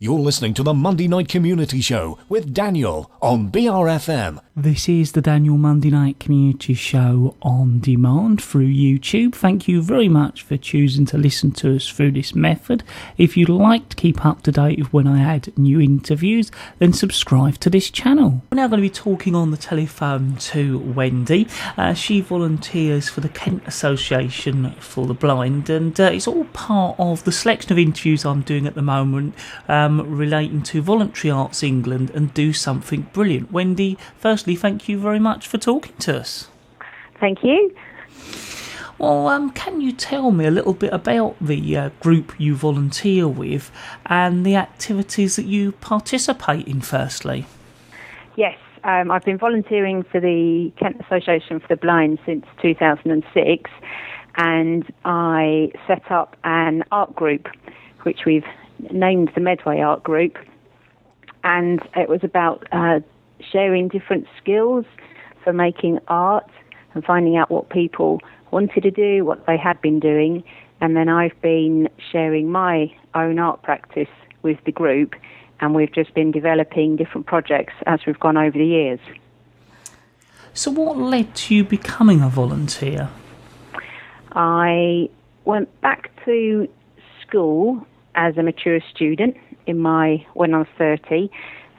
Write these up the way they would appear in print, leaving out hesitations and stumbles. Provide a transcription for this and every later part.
You're listening to the Monday Night Community Show with Daniel on BRFM. This is the Daniel Monday Night Community Show on demand through YouTube. Thank you very much for choosing to listen to us through this method. If you'd like to keep up to date with when I add new interviews, then subscribe to this channel. We're now going to be talking on the telephone to Wendy. She volunteers for the Kent Association for the Blind, and it's all part of the selection of interviews I'm doing at the moment relating to Voluntary Arts England and Do Something Brilliant. Wendy, firstly, thank you very much for talking to us. Thank you. Well, can you tell me a little bit about the group you volunteer with and the activities that you participate in, firstly? Yes, I've been volunteering for the Kent Association for the Blind since 2006, and I set up an art group, which we've named the Medway Art Group, and it was about sharing different skills for making art and finding out what people wanted to do, what they had been doing, and then I've been sharing my own art practice with the group, and we've just been developing different projects as we've gone over the years. So what led to you becoming a volunteer? I went back to school as a mature student when I was 30,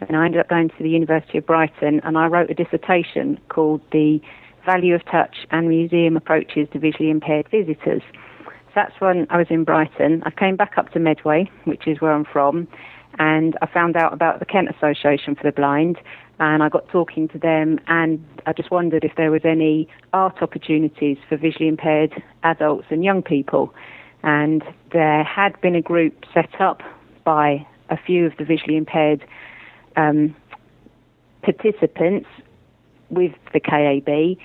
and I ended up going to the University of Brighton, and I wrote a dissertation called The Value of Touch and Museum Approaches to Visually Impaired Visitors. So that's when I was in Brighton. I came back up to Medway, which is where I'm from, and I found out about the Kent Association for the Blind, and I got talking to them, and I just wondered if there was any art opportunities for visually impaired adults and young people. And there had been a group set up by a few of the visually impaired participants with the KAB,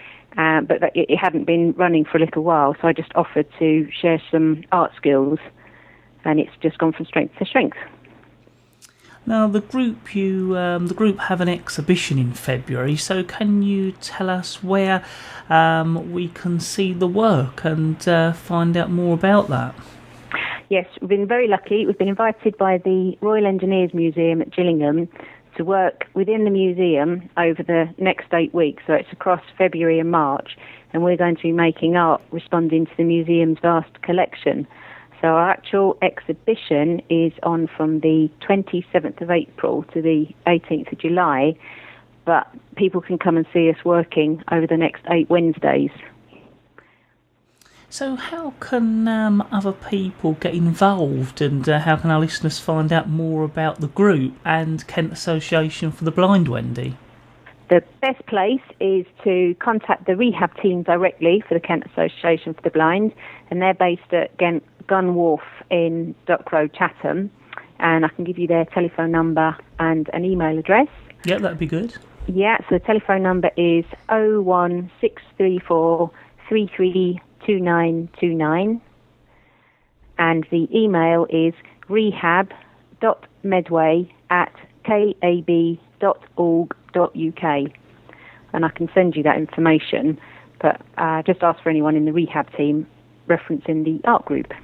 but it hadn't been running for a little while, so I just offered to share some art skills, and it's just gone from strength to strength. Now, the group have an exhibition in February, so can you tell us where we can see the work and find out more about that? Yes, we've been very lucky. We've been invited by the Royal Engineers Museum at Gillingham to work within the museum over the next 8 weeks, so it's across February and March, and we're going to be making art responding to the museum's vast collection. So our actual exhibition is on from the 27th of April to the 18th of July, but people can come and see us working over the next 8 Wednesdays. So how can other people get involved, and how can our listeners find out more about the group and Kent Association for the Blind, Wendy? The best place is to contact the rehab team directly for the Kent Association for the Blind, and they're based at Gun Wharf in Dock Road, Chatham, and I can give you their telephone number and an email address. Yeah, that'd be good. Yeah, so the telephone number is 01634 332929, and the email is rehab.medway@kab.org.uk, and I can send you that information, but just ask for anyone in the rehab team referencing the art group.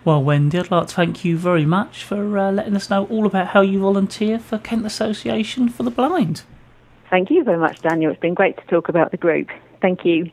Well, Wendy, I'd like to thank you very much for letting us know all about how you volunteer for Kent Association for the Blind. Thank you very much, Daniel. It's been great to talk about the group. Thank you.